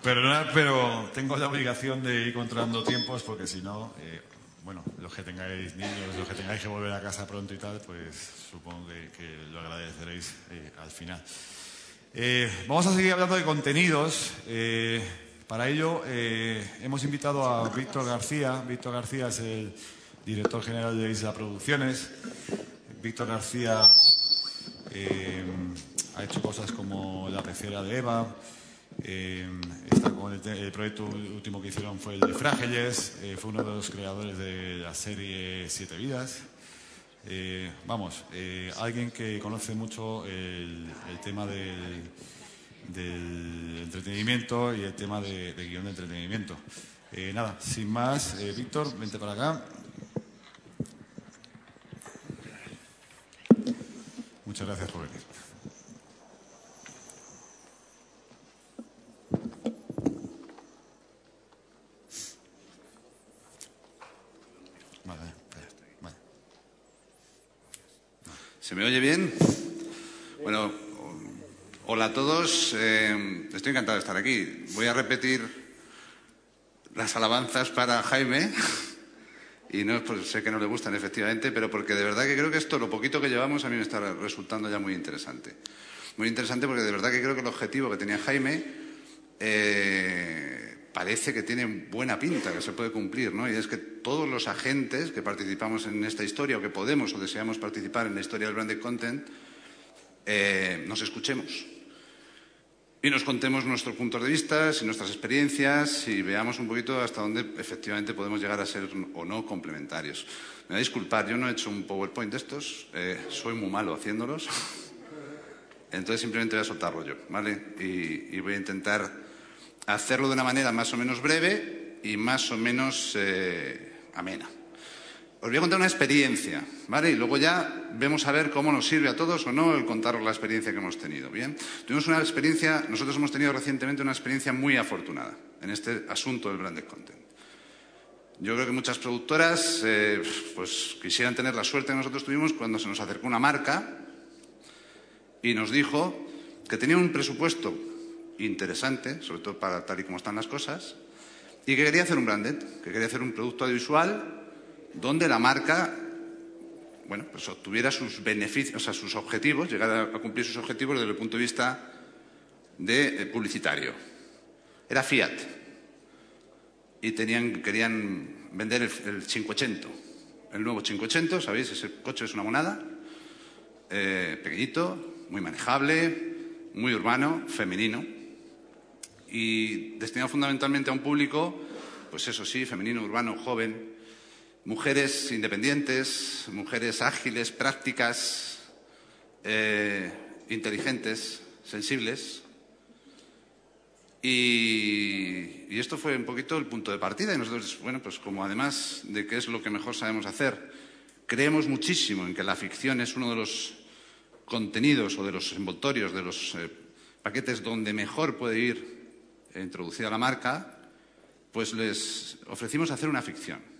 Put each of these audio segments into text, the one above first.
Perdonad, pero tengo la obligación de ir controlando tiempos porque si no, bueno, los que tengáis niños, los que tengáis que volver a casa pronto y tal, pues supongo que lo agradeceréis al final. Vamos a seguir hablando de contenidos. Para ello hemos invitado a Víctor García. Víctor García es el director general de Isla Producciones. Víctor García ha hecho cosas como La pecera de Eva. Está con el proyecto último que hicieron fue el de Frágiles. Fue uno de los creadores de la serie Siete Vidas. Alguien que conoce mucho el tema del entretenimiento y el tema de guión de entretenimiento. Nada, sin más, Víctor, vente para acá. Muchas gracias por venir. Vale. ¿Se me oye bien? Bueno, hola a todos. Estoy encantado de estar aquí. Voy a repetir las alabanzas para Jaime. Y no es porque sé que no le gustan, efectivamente, pero porque de verdad que creo que esto, lo poquito que llevamos, a mí me está resultando ya muy interesante. Muy interesante porque de verdad que creo que el objetivo que tenía Jaime parece que tiene buena pinta, que se puede cumplir, ¿no? Y es que todos los agentes que participamos en esta historia o que podemos o deseamos participar en la historia del branded content nos escuchemos y nos contemos nuestros puntos de vista y nuestras experiencias y veamos un poquito hasta dónde efectivamente podemos llegar a ser o no complementarios. Me va a disculpar, yo no he hecho un PowerPoint de estos, soy muy malo haciéndolos, entonces simplemente voy a soltar rollo, ¿vale? Y voy a intentar hacerlo de una manera más o menos breve y más o menos amena. Os voy a contar una experiencia, ¿vale? Y luego ya vemos a ver cómo nos sirve a todos o no el contaros la experiencia que hemos tenido, ¿bien? Tuvimos una experiencia, nosotros hemos tenido recientemente una experiencia muy afortunada en este asunto del branded content. Yo creo que muchas productoras pues quisieran tener la suerte que nosotros tuvimos cuando se nos acercó una marca y nos dijo que tenía un presupuesto interesante, sobre todo para tal y como están las cosas, y que quería hacer un branded, que quería hacer un producto audiovisual donde la marca, bueno, pues obtuviera sus beneficios, o sea, sus objetivos, llegara a cumplir sus objetivos desde el punto de vista de publicitario. Era Fiat y querían vender el 500, el nuevo 500, ¿sabéis? Ese coche es una monada, pequeñito, muy manejable, muy urbano, femenino y destinado fundamentalmente a un público, pues eso sí, femenino, urbano, joven. Mujeres independientes, mujeres ágiles, prácticas, inteligentes, sensibles. Y esto fue un poquito el punto de partida. Y nosotros, bueno, pues como además de qué es lo que mejor sabemos hacer, creemos muchísimo en que la ficción es uno de los contenidos o de los envoltorios, de los paquetes donde mejor puede ir introducida la marca, pues les ofrecimos hacer una ficción.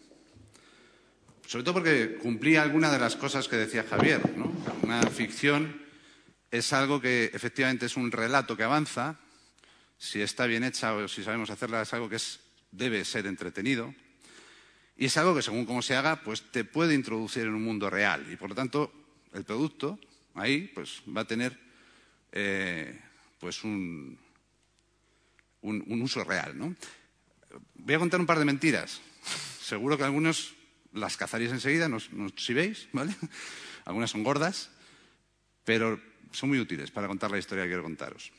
Sobre todo porque cumplía alguna de las cosas que decía Javier, ¿no? Una ficción es algo que efectivamente es un relato que avanza, si está bien hecha o si sabemos hacerla es algo que debe ser entretenido y es algo que según cómo se haga pues te puede introducir en un mundo real y por lo tanto el producto ahí pues va a tener pues un uso real, ¿no? Voy a contar un par de mentiras, seguro que algunos las cazaréis enseguida, no si veis, ¿vale? Algunas son gordas, pero son muy útiles para contar la historia que quiero contaros.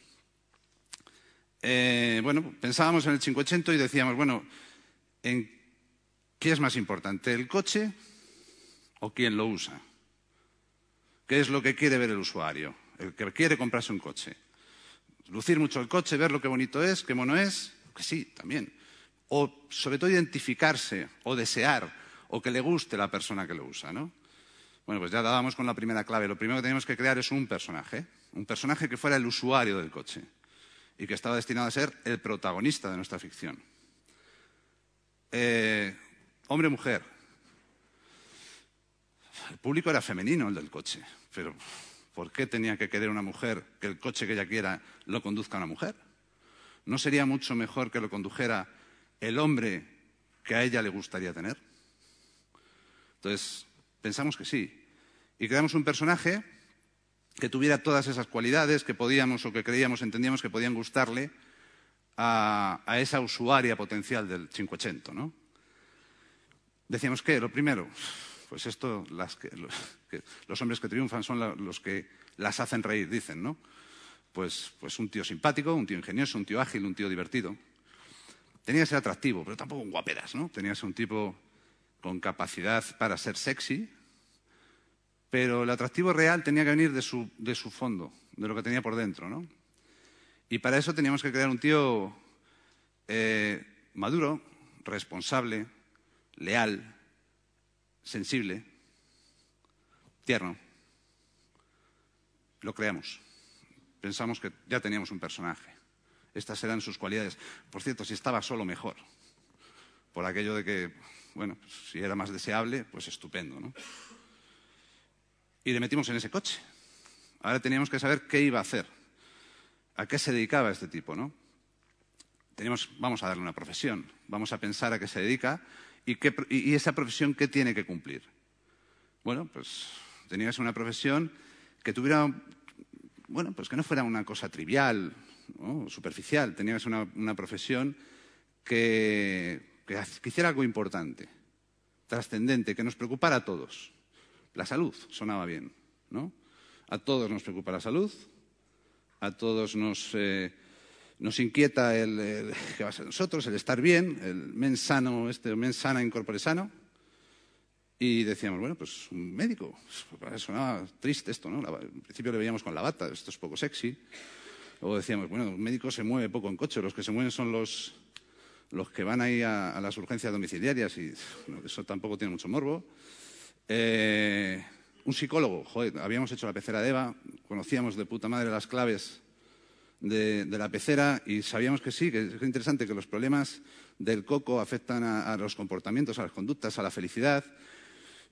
Bueno, pensábamos en el 500 y decíamos, bueno, ¿en qué es más importante, el coche o quién lo usa? ¿Qué es lo que quiere ver el usuario, el que quiere comprarse un coche? Lucir mucho el coche, ver lo que bonito es, qué mono es, que sí, también. O sobre todo identificarse o desear o que le guste la persona que lo usa, ¿no? Bueno, pues ya dábamos con la primera clave. Lo primero que teníamos que crear es un personaje que fuera el usuario del coche y que estaba destinado a ser el protagonista de nuestra ficción. Hombre, mujer. El público era femenino, el del coche, pero ¿por qué tenía que querer una mujer que el coche que ella quiera lo conduzca a una mujer? ¿No sería mucho mejor que lo condujera el hombre que a ella le gustaría tener? Entonces, pensamos que sí. Y creamos un personaje que tuviera todas esas cualidades que podíamos o que creíamos, entendíamos que podían gustarle a esa usuaria potencial del 580, ¿no? Decíamos que, lo primero, pues esto, los hombres que triunfan son los que las hacen reír, dicen, ¿no? Pues un tío simpático, un tío ingenioso, un tío ágil, un tío divertido. Tenía que ser atractivo, pero tampoco un guaperas, ¿no? Tenía que ser un tipo con capacidad para ser sexy, pero el atractivo real tenía que venir de su fondo, de lo que tenía por dentro, ¿no? Y para eso teníamos que crear un tío maduro, responsable, leal, sensible, tierno. Lo creamos. Pensamos que ya teníamos un personaje. Estas eran sus cualidades. Por cierto, si estaba solo, mejor. Por aquello de que, bueno, pues, si era más deseable, pues estupendo, ¿no? Y le metimos en ese coche. Ahora teníamos que saber qué iba a hacer. ¿A qué se dedicaba este tipo, no? Vamos a darle una profesión. Vamos a pensar a qué se dedica y esa profesión qué tiene que cumplir. Bueno, pues tenía que ser una profesión que tuviera, bueno, pues que no fuera una cosa trivial, ¿no? Superficial. Tenía que ser una profesión que hiciera algo importante, trascendente, que nos preocupara a todos. La salud sonaba bien, ¿no? A todos nos preocupa la salud, a todos nos inquieta el qué va a ser nosotros, el estar bien, el mens sano, mens sana in corpore sano. Y decíamos, bueno, pues un médico. Sonaba triste esto, ¿no? Al principio le veíamos con la bata, esto es poco sexy. Luego decíamos, bueno, un médico se mueve poco en coche, los que se mueven son los que van ahí a las urgencias domiciliarias y eso tampoco tiene mucho morbo. Un psicólogo, joder, habíamos hecho la pecera de Eva, conocíamos de puta madre las claves de la pecera y sabíamos que sí, que es interesante que los problemas del coco afectan a los comportamientos, a las conductas, a la felicidad.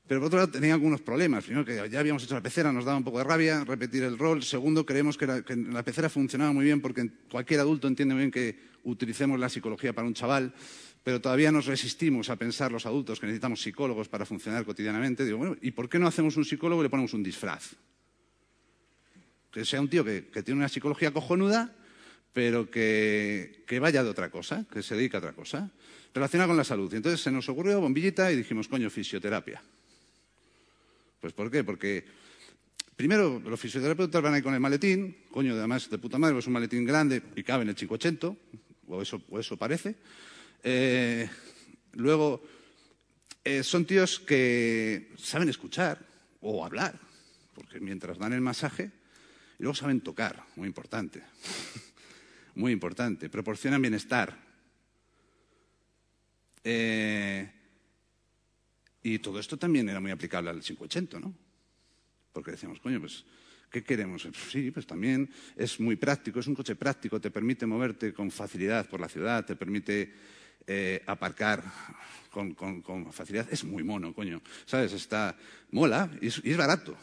Pero por otro lado tenía algunos problemas. Primero, que ya habíamos hecho la pecera, nos daba un poco de rabia repetir el rol. Segundo, creemos que la pecera funcionaba muy bien porque cualquier adulto entiende muy bien que utilicemos la psicología para un chaval, pero todavía nos resistimos a pensar los adultos que necesitamos psicólogos para funcionar cotidianamente. Digo, bueno, ¿y por qué no hacemos un psicólogo y le ponemos un disfraz? Que sea un tío que tiene una psicología cojonuda, pero que vaya de otra cosa, que se dedica a otra cosa, relacionada con la salud. Y entonces se nos ocurrió bombillita y dijimos, coño, fisioterapia. Pues ¿por qué? Porque primero los fisioterapeutas van ahí con el maletín, coño, además de puta madre, es un maletín grande y cabe en el 580, o eso parece. Luego, son tíos que saben escuchar o hablar, porque mientras dan el masaje, y luego saben tocar, muy importante, muy importante, proporcionan bienestar. Y todo esto también era muy aplicable al 580, ¿no? Porque decíamos, coño, pues, ¿qué queremos? Pues sí, pues también es muy práctico, es un coche práctico, te permite moverte con facilidad por la ciudad, te permite aparcar con facilidad. Es muy mono, coño, ¿sabes? Mola y es barato.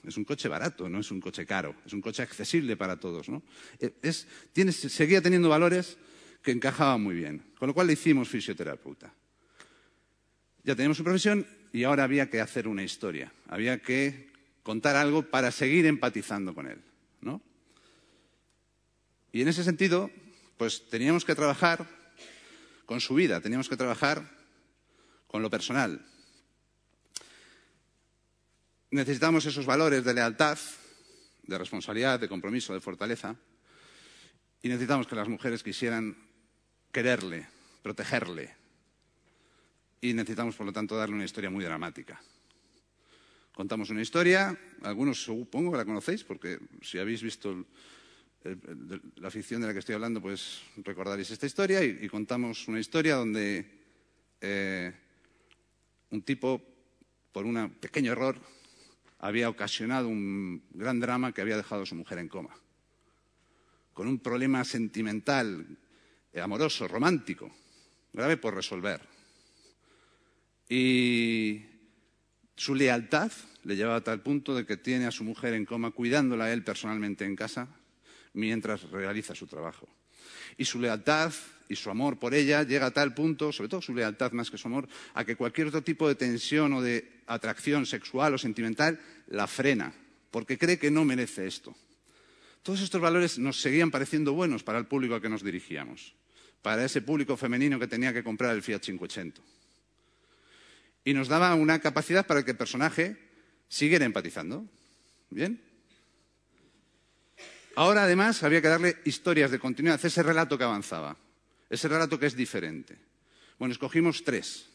Es un coche barato, no es un coche caro, es un coche accesible para todos, ¿no? Seguía teniendo valores que encajaban muy bien, con lo cual le hicimos fisioterapeuta. Ya teníamos su profesión y ahora había que hacer una historia, había que contar algo para seguir empatizando con él, ¿no? Y en ese sentido, pues teníamos que trabajar con su vida, teníamos que trabajar con lo personal. Necesitamos esos valores de lealtad, de responsabilidad, de compromiso, de fortaleza, y necesitamos que las mujeres quisieran quererle, protegerle, y necesitamos, por lo tanto, darle una historia muy dramática. Contamos una historia, algunos supongo que la conocéis, porque si habéis visto la ficción de la que estoy hablando, pues recordaréis esta historia, y contamos una historia donde un tipo, por un pequeño error, había ocasionado un gran drama que había dejado a su mujer en coma, con un problema sentimental, amoroso, romántico, grave por resolver. Y su lealtad le lleva a tal punto de que tiene a su mujer en coma, cuidándola a él personalmente en casa, mientras realiza su trabajo. Y su lealtad y su amor por ella llega a tal punto, sobre todo su lealtad más que su amor, a que cualquier otro tipo de tensión o de atracción sexual o sentimental la frena, porque cree que no merece esto. Todos estos valores nos seguían pareciendo buenos para el público al que nos dirigíamos, para ese público femenino que tenía que comprar el Fiat 500. Y nos daba una capacidad para que el personaje siguiera empatizando. ¿Bien? Ahora, además, había que darle historias de continuidad, ese relato que avanzaba, ese relato que es diferente. Bueno, escogimos 3.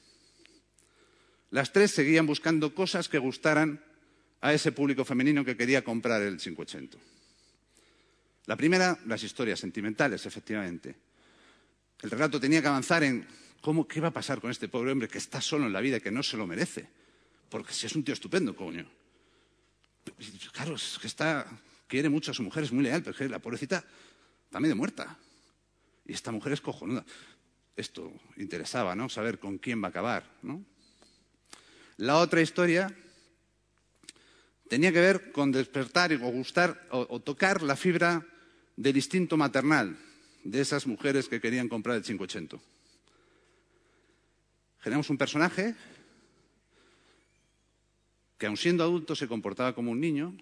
Las 3 seguían buscando cosas que gustaran a ese público femenino que quería comprar el 500. La primera, las historias sentimentales, efectivamente. El relato tenía que avanzar en qué va a pasar con este pobre hombre que está solo en la vida y que no se lo merece. Porque si es un tío estupendo, coño. Claro, es que quiere mucho a su mujer, es muy leal, pero es que la pobrecita está medio muerta. Y esta mujer es cojonuda. Esto interesaba, ¿no? Saber con quién va a acabar, ¿no? La otra historia tenía que ver con despertar o gustar o tocar la fibra del instinto maternal de esas mujeres que querían comprar el 500. Generamos un personaje que, aun siendo adulto, se comportaba como un niño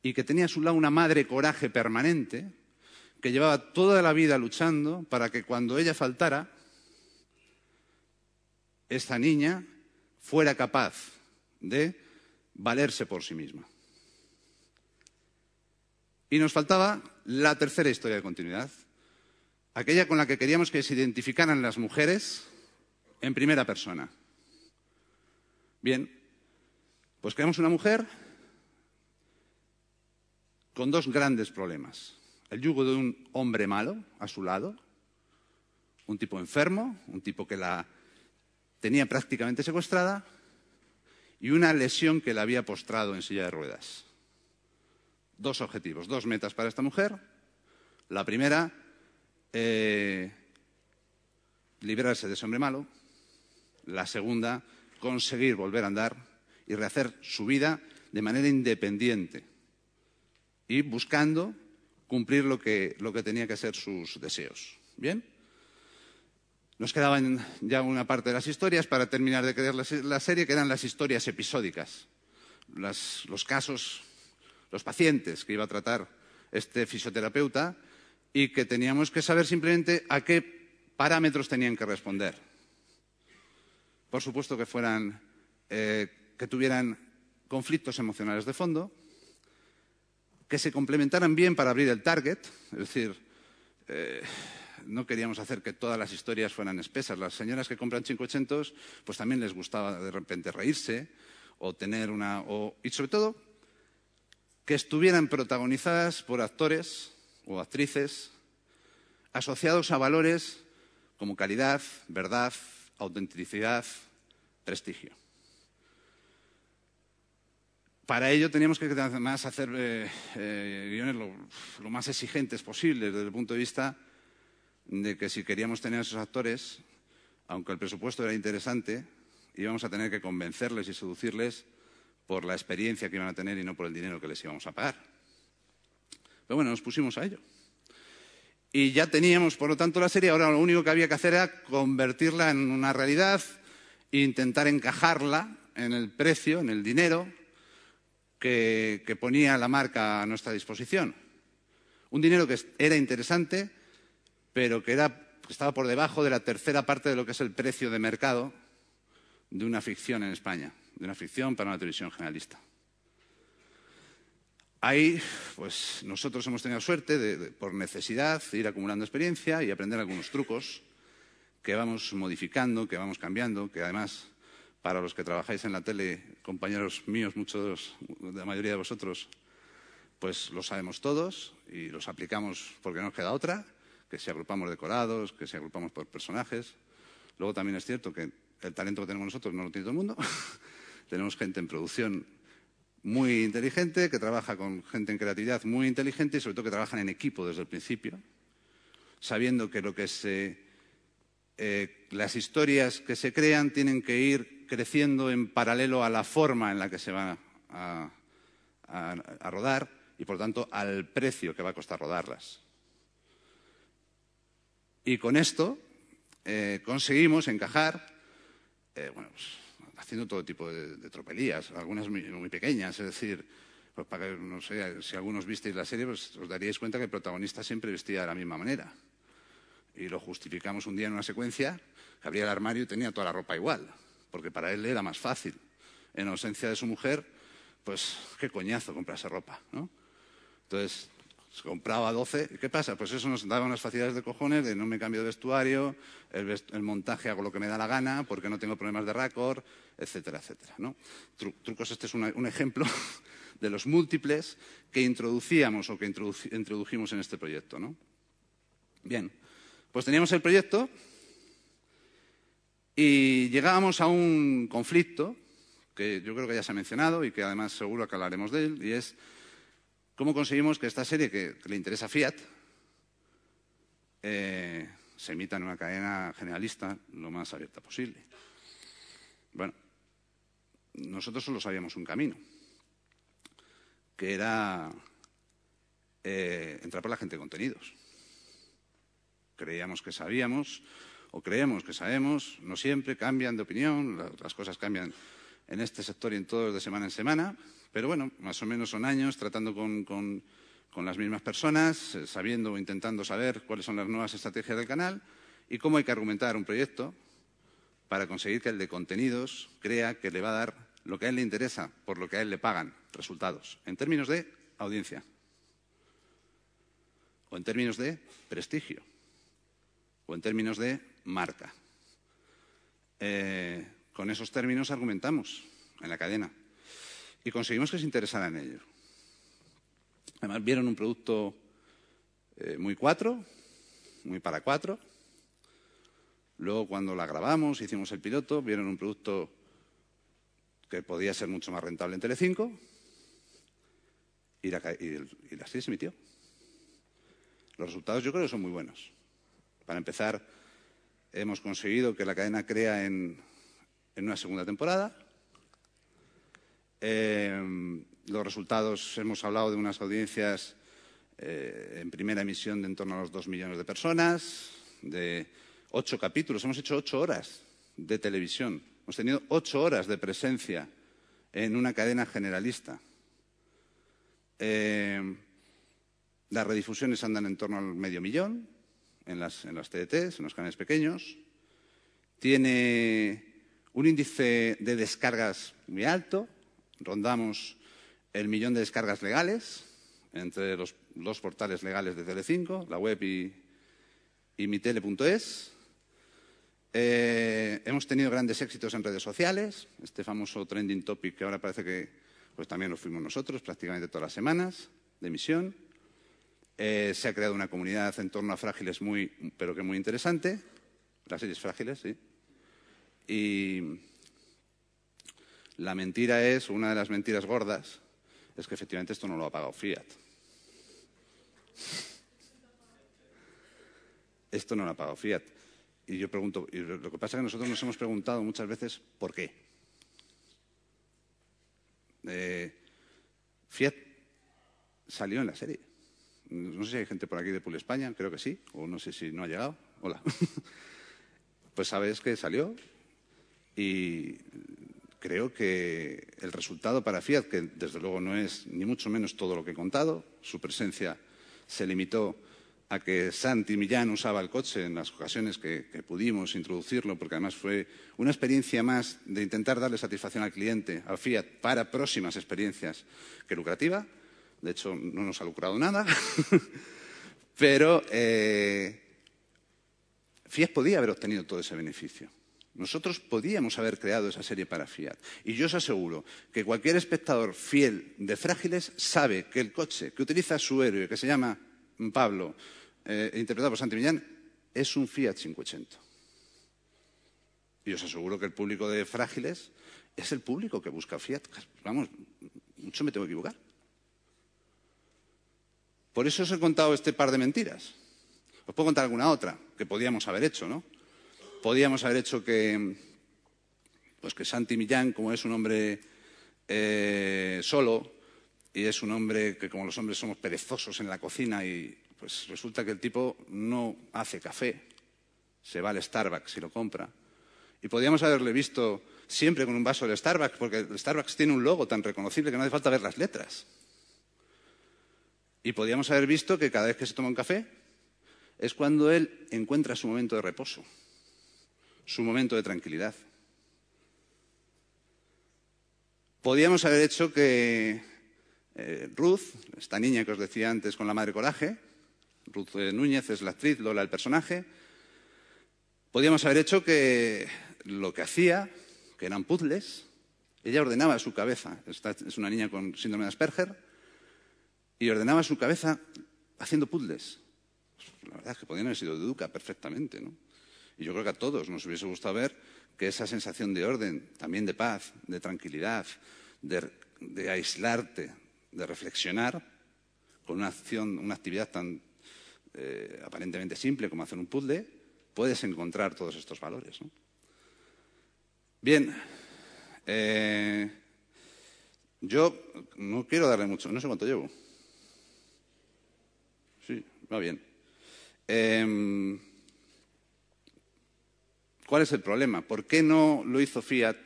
y que tenía a su lado una madre coraje permanente que llevaba toda la vida luchando para que cuando ella faltara, esta niña fuera capaz de valerse por sí misma. Y nos faltaba la tercera historia de continuidad, aquella con la que queríamos que se identificaran las mujeres en primera persona. Bien, pues creamos una mujer con 2 grandes problemas. El yugo de un hombre malo a su lado, un tipo enfermo, un tipo que la tenía prácticamente secuestrada, y una lesión que la había postrado en silla de ruedas. 2 objetivos, 2 metas para esta mujer. La primera, librarse de ese hombre malo. La segunda, conseguir volver a andar y rehacer su vida de manera independiente y buscando cumplir lo que tenía que ser sus deseos. ¿Bien? Nos quedaban ya una parte de las historias para terminar de crear la serie, que eran las historias episódicas, los casos, los pacientes que iba a tratar este fisioterapeuta y que teníamos que saber simplemente a qué parámetros tenían que responder. Por supuesto que que tuvieran conflictos emocionales de fondo, que se complementaran bien para abrir el target, es decir, no queríamos hacer que todas las historias fueran espesas. Las señoras que compran 500, pues también les gustaba de repente reírse o tener y sobre todo, que estuvieran protagonizadas por actores o actrices asociados a valores como calidad, verdad, autenticidad, prestigio. Para ello teníamos que además hacer guiones lo más exigentes posibles desde el punto de vista de que si queríamos tener a esos actores, aunque el presupuesto era interesante, íbamos a tener que convencerles y seducirles por la experiencia que iban a tener y no por el dinero que les íbamos a pagar. Pero bueno, nos pusimos a ello. Y ya teníamos, por lo tanto, la serie. Ahora lo único que había que hacer era convertirla en una realidad e intentar encajarla en el precio, en el dinero que ponía la marca a nuestra disposición. Un dinero que era interesante, pero que estaba por debajo de la tercera parte de lo que es el precio de mercado de una ficción en España, de una ficción para una televisión generalista. Ahí, pues nosotros hemos tenido suerte por necesidad de ir acumulando experiencia y aprender algunos trucos que vamos modificando, que vamos cambiando, que además, para los que trabajáis en la tele, compañeros míos, muchos, la mayoría de vosotros, pues lo sabemos todos y los aplicamos porque no nos queda otra, que si agrupamos decorados, que si agrupamos por personajes. Luego también es cierto que el talento que tenemos nosotros no lo tiene todo el mundo. Tenemos gente en producción muy inteligente, que trabaja con gente en creatividad muy inteligente y sobre todo que trabajan en equipo desde el principio, sabiendo que las historias que se crean tienen que ir creciendo en paralelo a la forma en la que se van a rodar y, por tanto, al precio que va a costar rodarlas. Y con esto conseguimos encajar, bueno, pues, haciendo todo tipo de tropelías, algunas muy pequeñas, es decir, pues para que, no sé, si algunos visteis la serie, pues os daríais cuenta que el protagonista siempre vestía de la misma manera. Y lo justificamos un día en una secuencia, que abría el armario y tenía toda la ropa igual, porque para él era más fácil. En ausencia de su mujer, pues qué coñazo comprarse ropa, ¿no? Entonces, se compraba 12. ¿Y qué pasa? Pues eso nos daba unas facilidades de cojones de no me cambio de vestuario, el montaje hago lo que me da la gana, porque no tengo problemas de raccord, etcétera, etcétera, ¿no? Trucos, este es un ejemplo de los múltiples que introducíamos o que introdujimos en este proyecto, ¿no? Bien, pues teníamos el proyecto y llegábamos a un conflicto que yo creo que ya se ha mencionado y que además seguro que hablaremos de él, y es cómo conseguimos que esta serie que le interesa a Fiat se emita en una cadena generalista lo más abierta posible. Bueno, nosotros solo sabíamos un camino, que era entrar por la gente de contenidos. Creíamos que sabíamos, o creemos que sabemos, no siempre, cambian de opinión, las cosas cambian en este sector y en todos de semana en semana, pero bueno, más o menos son años tratando con las mismas personas, sabiendo o intentando saber cuáles son las nuevas estrategias del canal y cómo hay que argumentar un proyecto para conseguir que el de contenidos crea que le va a dar lo que a él le interesa, por lo que a él le pagan, resultados, en términos de audiencia o en términos de prestigio o en términos de marca. Con esos términos argumentamos en la cadena y conseguimos que se interesaran en ello. Además, vieron un producto muy cuatro, muy para cuatro. Luego, cuando la grabamos, hicimos el piloto, vieron un producto que podía ser mucho más rentable en Telecinco y la serie se emitió. Los resultados yo creo que son muy buenos. Para empezar, hemos conseguido que la cadena crea en una segunda temporada. Los resultados, hemos hablado de unas audiencias en primera emisión de en torno a los 2 millones de personas, de 8 capítulos, hemos hecho 8 horas de televisión, hemos tenido 8 horas de presencia en una cadena generalista. Las redifusiones andan en torno al 500.000 en las TDTs, en los canales pequeños. Tiene un índice de descargas muy alto, rondamos el 1.000.000 de descargas legales entre los dos portales legales de Telecinco, la web y mitele.es. Hemos tenido grandes éxitos en redes sociales, este famoso trending topic que ahora parece que pues también lo fuimos nosotros prácticamente todas las semanas de emisión. Se ha creado una comunidad en torno a Frágiles pero que muy interesante, las series Frágiles, sí. Y la mentira es, una de las mentiras gordas, es que efectivamente esto no lo ha pagado Fiat. Esto no lo ha pagado Fiat. Y yo pregunto, y lo que pasa es que nosotros nos hemos preguntado muchas veces ¿por qué? Fiat salió en la serie. No sé si hay gente por aquí de Pool España, creo que sí, o no sé si no ha llegado. Hola. Pues sabes que salió y creo que el resultado para Fiat, que desde luego no es ni mucho menos todo lo que he contado, su presencia se limitó a que Santi Millán usaba el coche en las ocasiones que pudimos introducirlo, porque además fue una experiencia más de intentar darle satisfacción al cliente, al Fiat, para próximas experiencias que lucrativa. De hecho, no nos ha lucrado nada, pero Fiat podía haber obtenido todo ese beneficio. Nosotros podíamos haber creado esa serie para Fiat. Y yo os aseguro que cualquier espectador fiel de Frágiles sabe que el coche que utiliza su héroe, que se llama Pablo, interpretado por Santi Millán, es un Fiat 580. Y os aseguro que el público de Frágiles es el público que busca Fiat. Vamos, mucho me tengo que equivocar. Por eso os he contado este par de mentiras. Os puedo contar alguna otra que podíamos haber hecho, ¿no? Podíamos haber hecho que Santi Millán, como es un hombre solo y es un hombre que, como los hombres, somos perezosos en la cocina y pues resulta que el tipo no hace café, se va al Starbucks y lo compra. Y podríamos haberle visto siempre con un vaso del Starbucks, porque el Starbucks tiene un logo tan reconocible que no hace falta ver las letras. Y podríamos haber visto que cada vez que se toma un café es cuando él encuentra su momento de reposo, su momento de tranquilidad. Podríamos haber hecho que Ruth, esta niña que os decía antes con la madre coraje, Ruth Núñez es la actriz, Lola el personaje, podríamos haber hecho que lo que hacía, que eran puzzles, ella ordenaba su cabeza, es una niña con síndrome de Asperger, y ordenaba su cabeza haciendo puzzles. La verdad es que podían haber sido de Educa perfectamente, ¿no? Y yo creo que a todos nos hubiese gustado ver que esa sensación de orden, también de paz, de tranquilidad, de aislarte, de reflexionar, con una acción, una actividad tan aparentemente simple como hacer un puzzle, puedes encontrar todos estos valores, ¿no? Bien, yo no quiero darle mucho, no sé cuánto llevo. Sí, va bien. ¿Cuál es el problema? ¿Por qué no lo hizo Fiat?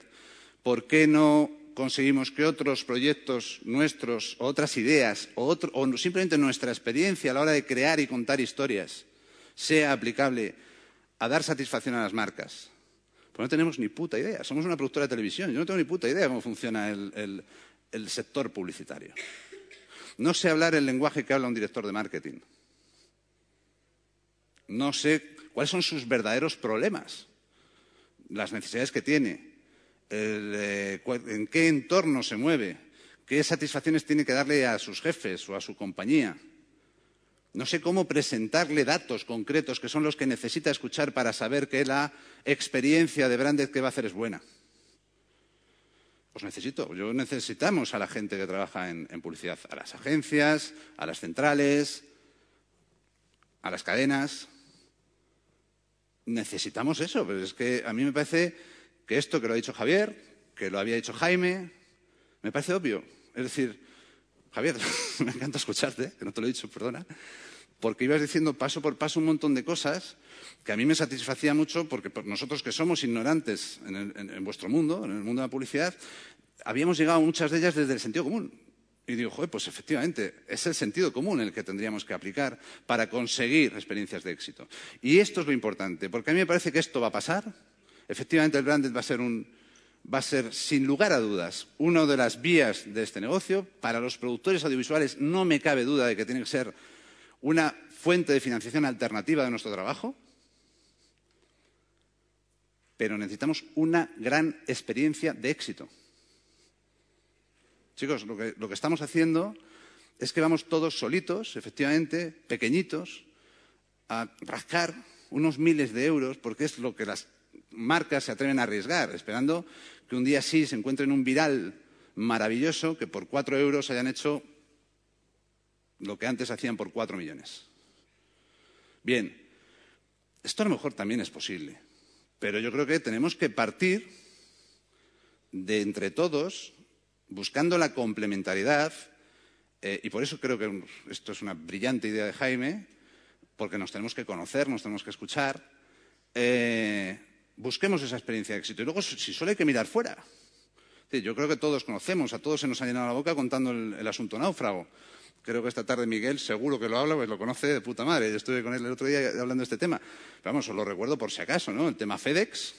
¿Por qué no conseguimos que otros proyectos nuestros, o otras ideas, o simplemente nuestra experiencia a la hora de crear y contar historias sea aplicable a dar satisfacción a las marcas? Pues no tenemos ni puta idea. Somos una productora de televisión. Yo no tengo ni puta idea de cómo funciona el sector publicitario. No sé hablar el lenguaje que habla un director de marketing. No sé cuáles son sus verdaderos problemas, las necesidades que tiene, en qué entorno se mueve, qué satisfacciones tiene que darle a sus jefes o a su compañía. No sé cómo presentarle datos concretos que son los que necesita escuchar para saber que la experiencia de branded que va a hacer es buena. Pues necesitamos a la gente que trabaja en publicidad, a las agencias, a las centrales, a las cadenas. Necesitamos eso, pero es que a mí me parece que esto que lo ha dicho Javier, que lo había dicho Jaime, me parece obvio. Es decir, Javier, me encanta escucharte, que no te lo he dicho, perdona, porque ibas diciendo paso por paso un montón de cosas que a mí me satisfacía mucho porque nosotros que somos ignorantes en vuestro mundo, en el mundo de la publicidad, habíamos llegado a muchas de ellas desde el sentido común. Y digo, joder, pues efectivamente, es el sentido común el que tendríamos que aplicar para conseguir experiencias de éxito. Y esto es lo importante, porque a mí me parece que esto va a pasar. Efectivamente, el branded va a ser, sin lugar a dudas, una de las vías de este negocio. Para los productores audiovisuales no me cabe duda de que tiene que ser una fuente de financiación alternativa de nuestro trabajo. Pero necesitamos una gran experiencia de éxito. Chicos, lo que estamos haciendo es que vamos todos solitos, efectivamente, pequeñitos, a rascar unos miles de euros, porque es lo que las marcas se atreven a arriesgar, esperando que un día sí se encuentren un viral maravilloso, que por 4 euros hayan hecho lo que antes hacían por 4 millones. Bien, esto a lo mejor también es posible, pero yo creo que tenemos que partir de entre todos, buscando la complementariedad, y por eso creo que esto es una brillante idea de Jaime, porque nos tenemos que conocer, nos tenemos que escuchar, busquemos esa experiencia de éxito. Y luego, si solo hay que mirar fuera. Sí, yo creo que todos conocemos, a todos se nos ha llenado la boca contando el asunto náufrago. Creo que esta tarde Miguel seguro que lo habla, pues lo conoce de puta madre. Yo estuve con él el otro día hablando de este tema. Pero vamos, os lo recuerdo por si acaso, ¿no? El tema FedEx.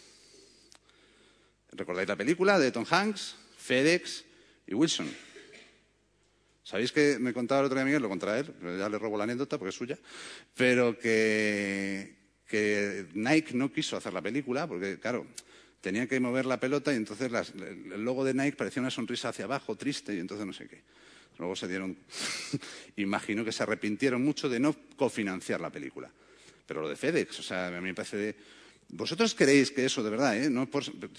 ¿Recordáis la película de Tom Hanks? FedEx y Wilson. ¿Sabéis que me contaba el otro día Miguel? Lo contará él, pero ya le robo la anécdota porque es suya. Pero que Nike no quiso hacer la película porque, claro, tenía que mover la pelota y entonces el logo de Nike parecía una sonrisa hacia abajo, triste, y entonces no sé qué. Luego se dieron... Imagino que se arrepintieron mucho de no cofinanciar la película. Pero lo de FedEx, o sea, a mí me parece de... ¿Vosotros creéis que eso, de verdad,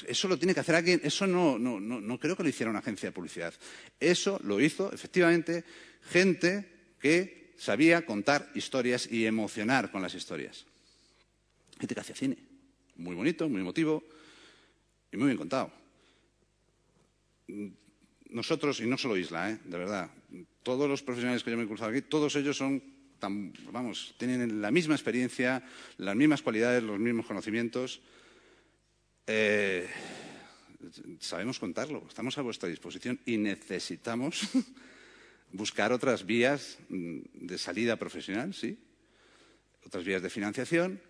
eso lo tiene que hacer alguien? Eso no creo que lo hiciera una agencia de publicidad. Eso lo hizo, efectivamente, gente que sabía contar historias y emocionar con las historias. Gente que hacía cine. Muy bonito, muy emotivo y muy bien contado. Nosotros, y no solo Isla, de verdad, todos los profesionales que yo me he cruzado aquí, todos ellos son vamos, tienen la misma experiencia, las mismas cualidades, los mismos conocimientos. Sabemos contarlo, estamos a vuestra disposición y necesitamos buscar otras vías de salida profesional, sí, otras vías de financiación,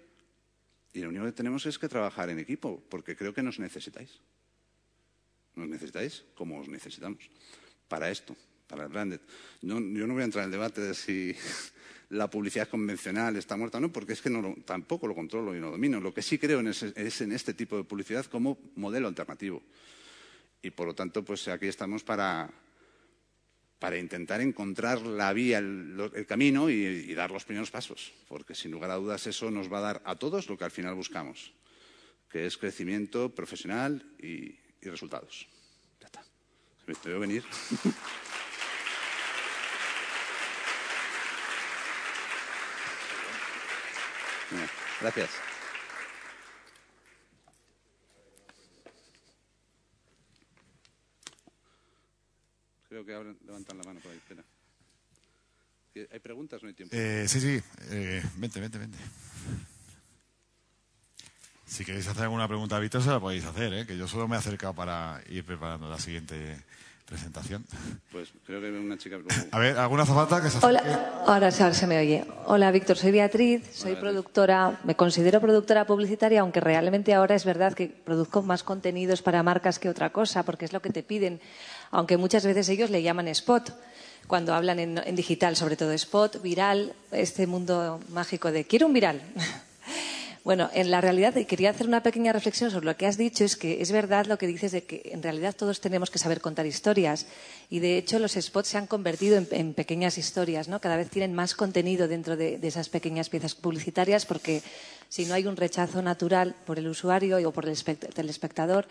y lo único que tenemos es que trabajar en equipo, porque creo que nos necesitáis. Nos necesitáis como os necesitamos para esto, para el branded. Yo no voy a entrar en el debate de si la publicidad convencional está muerta o no, porque es que tampoco lo controlo y no domino. Lo que sí creo es en este tipo de publicidad como modelo alternativo. Y por lo tanto, pues aquí estamos para intentar encontrar la vía, el camino y dar los primeros pasos. Porque sin lugar a dudas eso nos va a dar a todos lo que al final buscamos, que es crecimiento profesional y resultados. Ya está. Me veo venir. Gracias. Creo que ahora levantan la mano por ahí. Espera. ¿Hay preguntas o no hay tiempo? Sí. Vente. Si queréis hacer alguna pregunta a Víctor, se la podéis hacer, que yo solo me he acercado para ir preparando la siguiente presentación. Pues creo que una chica... A ver, ¿alguna azafata que se acerque? Hola, ahora se me oye. Hola, Víctor, soy Beatriz, soy productora, me considero productora publicitaria, aunque realmente ahora es verdad que produzco más contenidos para marcas que otra cosa, porque es lo que te piden, aunque muchas veces ellos le llaman spot, cuando hablan en digital, sobre todo spot, viral, este mundo mágico de quiero un viral. Bueno, en la realidad, y quería hacer una pequeña reflexión sobre lo que has dicho, es que es verdad lo que dices de que en realidad todos tenemos que saber contar historias y de hecho los spots se han convertido en pequeñas historias, ¿no? Cada vez tienen más contenido dentro de esas pequeñas piezas publicitarias porque si no hay un rechazo natural por el usuario o por el telespectador.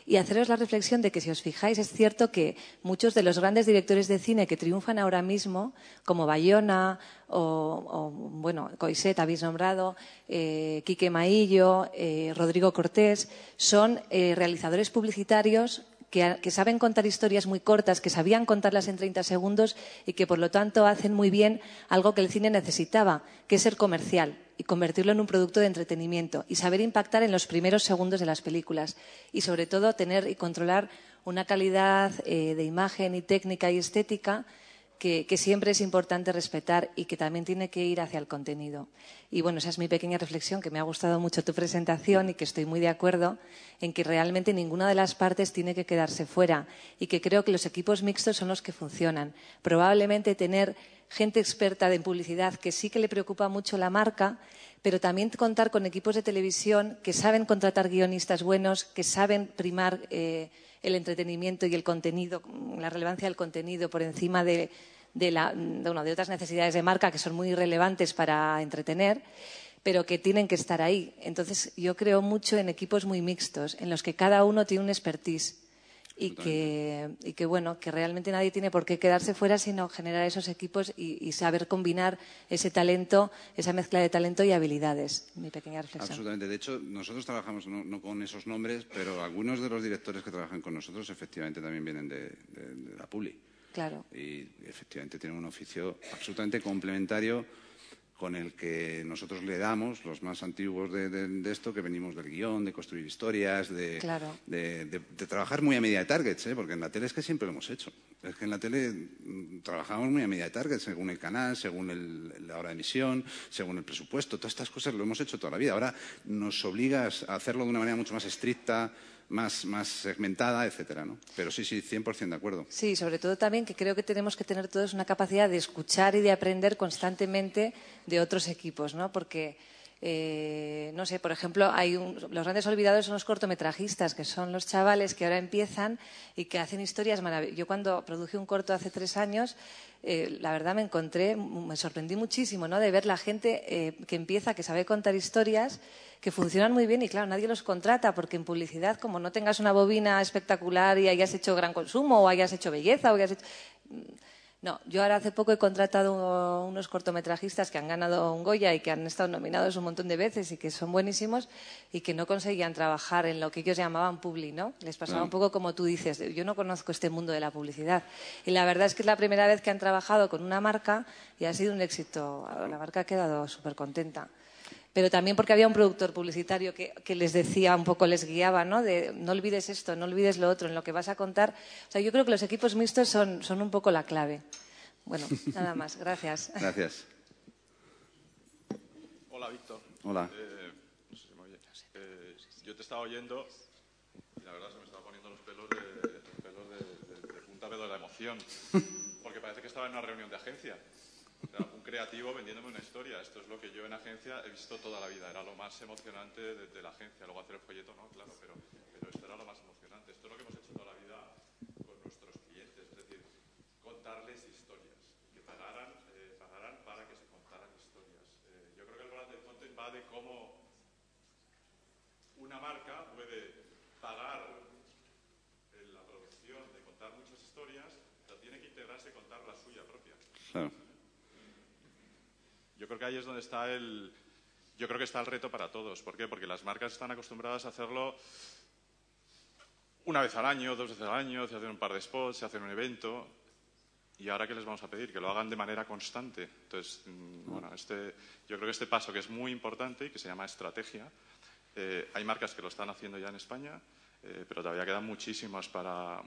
Y haceros la reflexión de que si os fijáis es cierto que muchos de los grandes directores de cine que triunfan ahora mismo, como Bayona bueno, Coixet habéis nombrado, Quique Maillo, Rodrigo Cortés, son realizadores publicitarios que saben contar historias muy cortas, que sabían contarlas en 30 segundos y que, por lo tanto, hacen muy bien algo que el cine necesitaba, que es ser comercial y convertirlo en un producto de entretenimiento y saber impactar en los primeros segundos de las películas y, sobre todo, tener y controlar una calidad de imagen y técnica y estética que siempre es importante respetar y que también tiene que ir hacia el contenido. Y bueno, esa es mi pequeña reflexión, que me ha gustado mucho tu presentación y que estoy muy de acuerdo en que realmente ninguna de las partes tiene que quedarse fuera y que creo que los equipos mixtos son los que funcionan. Probablemente tener gente experta en publicidad que sí que le preocupa mucho la marca, pero también contar con equipos de televisión que saben contratar guionistas buenos, que saben primar el entretenimiento y el contenido, la relevancia del contenido por encima de otras necesidades de marca que son muy relevantes para entretener, pero que tienen que estar ahí. Entonces, yo creo mucho en equipos muy mixtos, en los que cada uno tiene un expertise y que bueno, que realmente nadie tiene por qué quedarse fuera, sino generar esos equipos y saber combinar ese talento, esa mezcla de talento y habilidades. Mi pequeña reflexión. Absolutamente. De hecho, nosotros trabajamos no con esos nombres, pero algunos de los directores que trabajan con nosotros efectivamente también vienen de la Publi. Claro. Y efectivamente tienen un oficio absolutamente complementario con el que nosotros le damos, los más antiguos de esto, que venimos del guión, de construir historias, de trabajar muy a medida de targets, porque en la tele es que siempre lo hemos hecho. Es que en la tele trabajamos muy a medida de targets, según el canal, según la hora de emisión, según el presupuesto. Todas estas cosas lo hemos hecho toda la vida. Ahora nos obligas a hacerlo de una manera mucho más estricta, más segmentada, etcétera, ¿no? Pero sí, 100% de acuerdo. Sí, sobre todo también que creo que tenemos que tener todos una capacidad de escuchar y de aprender constantemente de otros equipos, ¿no? Porque, no sé, por ejemplo, los grandes olvidados son los cortometrajistas, que son los chavales que ahora empiezan y que hacen historias maravillosas. Yo cuando produje un corto hace 3 años, la verdad me sorprendí muchísimo, ¿no? De ver la gente que empieza, que sabe contar historias, que funcionan muy bien y claro, nadie los contrata porque en publicidad, como no tengas una bobina espectacular y hayas hecho gran consumo o hayas hecho belleza o hayas hecho... No, yo ahora hace poco he contratado unos cortometrajistas que han ganado un Goya y que han estado nominados un montón de veces y que son buenísimos y que no conseguían trabajar en lo que ellos llamaban publi, ¿no? Les pasaba un poco como tú dices, yo no conozco este mundo de la publicidad. Y la verdad es que es la primera vez que han trabajado con una marca y ha sido un éxito. La marca ha quedado súper contenta. Pero también porque había un productor publicitario que les decía un poco, les guiaba, ¿no? De no olvides esto, no olvides lo otro, en lo que vas a contar. O sea, yo creo que los equipos mixtos son un poco la clave. Bueno, nada más. Gracias. Gracias. Hola, Víctor. Hola. No sé si me oye. Yo te estaba oyendo y la verdad se me estaba poniendo los pelos de punta de la emoción. Porque parece que estaba en una reunión de agencia. Era un creativo vendiéndome una historia. Esto es lo que yo en agencia he visto toda la vida. Era lo más emocionante de la agencia. Luego hacer el folleto, no, claro, pero esto era lo más emocionante. Esto es lo que hemos hecho toda la vida con nuestros clientes. Es decir, contarles historias. Que pagaran para que se contaran historias. Yo creo que el branded content va de cómo una marca puede pagar la producción de contar muchas historias, pero tiene que integrarse y contar la suya propia. Claro. Yo creo que ahí es donde está yo creo que está el reto para todos. ¿Por qué? Porque las marcas están acostumbradas a hacerlo una vez al año, 2 veces al año, se hacen un par de spots, se hacen un evento. ¿Y ahora qué les vamos a pedir? Que lo hagan de manera constante. Entonces, bueno, yo creo que este paso que es muy importante y que se llama estrategia, hay marcas que lo están haciendo ya en España, pero todavía quedan muchísimas para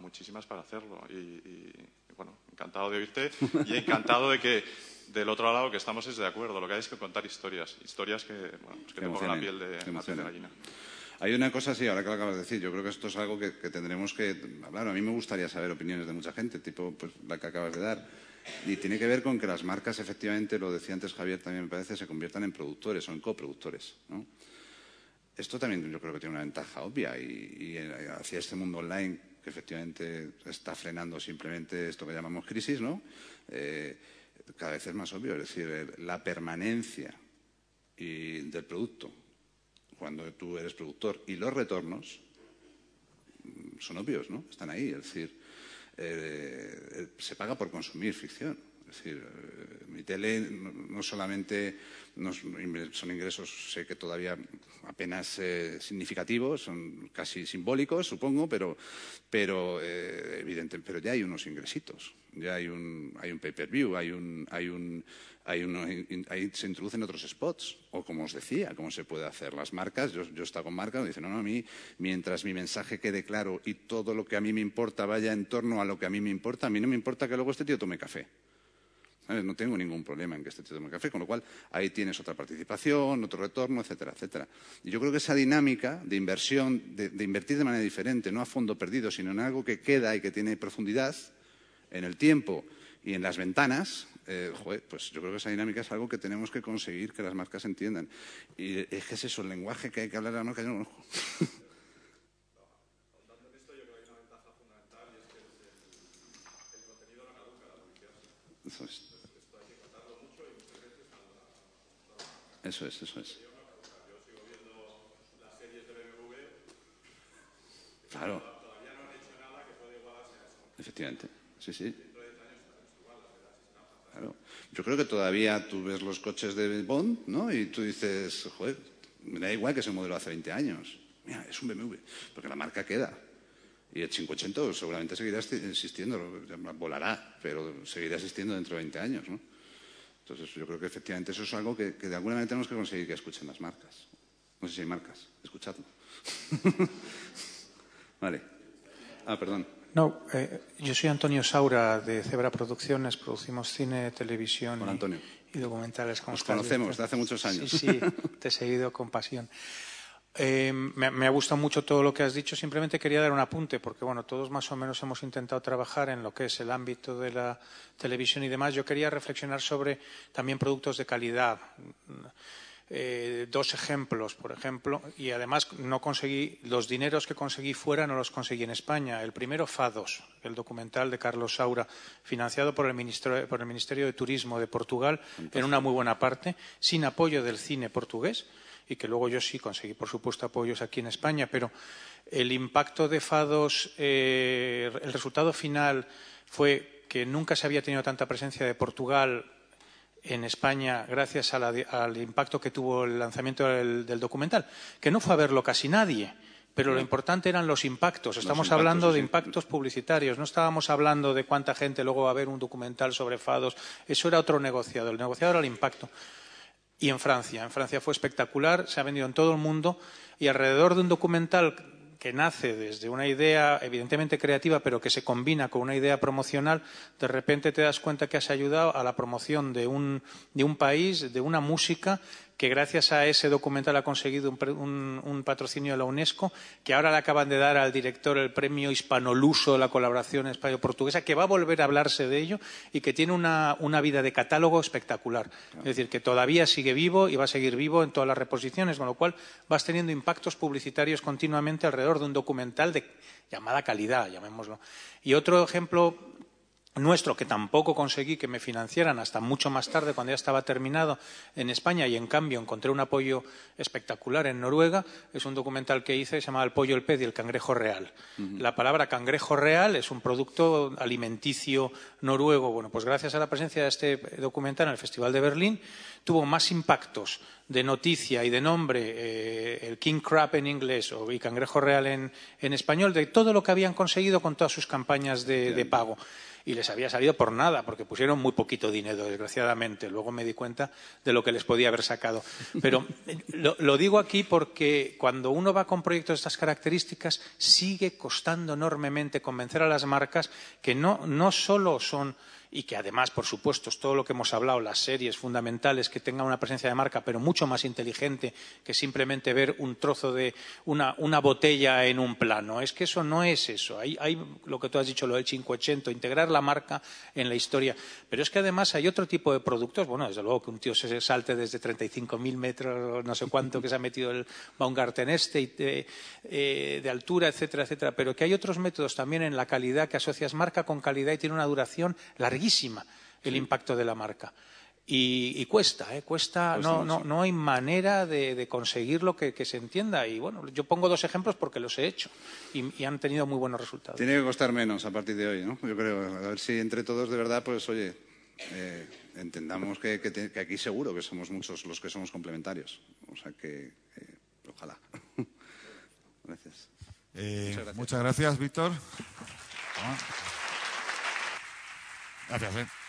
hacerlo. Y bueno, encantado de oírte y encantado de que del otro lado que estamos es de acuerdo. Lo que hay es que contar historias que, bueno, pues que te pongan la piel de gallina. Hay una cosa, sí, ahora que lo acabas de decir, yo creo que esto es algo que tendremos que hablar. A mí me gustaría saber opiniones de mucha gente, tipo pues, la que acabas de dar. Y tiene que ver con que las marcas, efectivamente, lo decía antes Javier, también me parece, se conviertan en productores o en coproductores, ¿no? Esto también yo creo que tiene una ventaja obvia y hacia este mundo online que efectivamente está frenando simplemente esto que llamamos crisis, ¿no? Cada vez es más obvio, es decir, la permanencia del producto cuando tú eres productor y los retornos son obvios, ¿no? Están ahí, es decir, se paga por consumir ficción. Es decir, mi tele no solamente son ingresos, sé que todavía apenas significativos, son casi simbólicos, supongo, pero evidente, pero ya hay unos ingresitos, ya hay un pay-per-view, ahí se introducen otros spots, o como os decía, cómo se puede hacer. Las marcas, yo he estado con marcas, me dicen, no, a mí, mientras mi mensaje quede claro y todo lo que a mí me importa vaya en torno a lo que a mí me importa, a mí no me importa que luego este tío tome café. ¿Sabes? No tengo ningún problema en que este tío tome café, con lo cual ahí tienes otra participación, otro retorno, etcétera, etcétera. Y yo creo que esa dinámica de inversión, de invertir de manera diferente, no a fondo perdido, sino en algo que queda y que tiene profundidad en el tiempo y en las ventanas, pues yo creo que esa dinámica es algo que tenemos que conseguir que las marcas entiendan. Y es que es eso, el lenguaje que hay que hablar a la marca, yo no conozco. Eso es. Eso es. Claro. Efectivamente. Sí. Claro. Yo creo que todavía tú ves los coches de Bond, ¿no? Y tú dices, joder, me da igual que ese modelo hace 20 años. Mira, es un BMW. Porque la marca queda. Y el 580 seguramente seguirá existiendo, volará, pero seguirá existiendo dentro de 20 años, ¿no? Entonces yo creo que efectivamente eso es algo que de alguna manera tenemos que conseguir que escuchen las marcas. No sé si hay marcas, escuchadlo. Vale. Perdón. No, yo soy Antonio Saura de Cebra Producciones, producimos cine, televisión Hola, Antonio. y documentales. Nos conocemos de hace muchos años. Sí, te he seguido con pasión. Me ha gustado mucho todo lo que has dicho. Simplemente quería dar un apunte, porque bueno, todos más o menos hemos intentado trabajar en lo que es el ámbito de la televisión y demás. Yo quería reflexionar sobre también productos de calidad. 2 ejemplos, por ejemplo, y además los dineros que conseguí fuera no los conseguí en España. El primero, Fados, el documental de Carlos Saura, financiado por el Ministerio de Turismo de Portugal, en una muy buena parte, sin apoyo del cine portugués, y que luego yo sí conseguí, por supuesto, apoyos aquí en España, pero el impacto de Fados, el resultado final fue que nunca se había tenido tanta presencia de Portugal en España gracias al impacto que tuvo el lanzamiento del documental, que no fue a verlo casi nadie. Pero lo importante eran los impactos. Estamos hablando de impactos publicitarios. No estábamos hablando de cuánta gente luego va a ver un documental sobre fados. Eso era otro negociado. El negociado era el impacto. Y en Francia fue espectacular. Se ha vendido en todo el mundo. Y alrededor de un documental que nace desde una idea evidentemente creativa, pero que se combina con una idea promocional, de repente te das cuenta que has ayudado a la promoción de un país, de una música que gracias a ese documental ha conseguido un patrocinio de la UNESCO, que ahora le acaban de dar al director el premio Hispanoluso, la colaboración español-portuguesa, que va a volver a hablarse de ello y que tiene una vida de catálogo espectacular. Es decir, que todavía sigue vivo y va a seguir vivo en todas las reposiciones, con lo cual vas teniendo impactos publicitarios continuamente alrededor de un documental de llamada calidad, llamémoslo. Y otro ejemplo nuestro, que tampoco conseguí que me financiaran hasta mucho más tarde, cuando ya estaba terminado en España, y en cambio encontré un apoyo espectacular en Noruega, es un documental que hice, se llama El pollo, el pez y el cangrejo real. La palabra cangrejo real es un producto alimenticio noruego. Bueno, pues gracias a la presencia de este documental en el Festival de Berlín, tuvo más impactos de noticia y de nombre, el king crab en inglés y cangrejo real en español, de todo lo que habían conseguido con todas sus campañas de pago. Y les había salido por nada, porque pusieron muy poquito dinero, desgraciadamente. Luego me di cuenta de lo que les podía haber sacado. Pero lo digo aquí porque cuando uno va con proyectos de estas características, sigue costando enormemente convencer a las marcas que no solo son, y que además, por supuesto, es todo lo que hemos hablado, las series fundamentales, que tengan una presencia de marca, pero mucho más inteligente que simplemente ver un trozo de una botella en un plano. Es que eso no es eso. Hay lo que tú has dicho, lo del 580, integrar la marca en la historia. Pero es que además hay otro tipo de productos. Bueno, desde luego que un tío se salte desde 35.000 metros, no sé cuánto, que se ha metido el Baumgarten de altura, etcétera, etcétera. Pero que hay otros métodos también en la calidad, que asocias marca con calidad y tiene una duración larguísima el impacto de la marca. Y cuesta, no hay manera de conseguirlo que se entienda. Y bueno, yo pongo dos ejemplos porque los he hecho y han tenido muy buenos resultados. Tiene que costar menos a partir de hoy, ¿no? Yo creo, a ver si entre todos de verdad, pues oye, entendamos que aquí seguro que somos muchos los que somos complementarios. O sea que, ojalá. Gracias. Muchas gracias, Víctor. Gracias.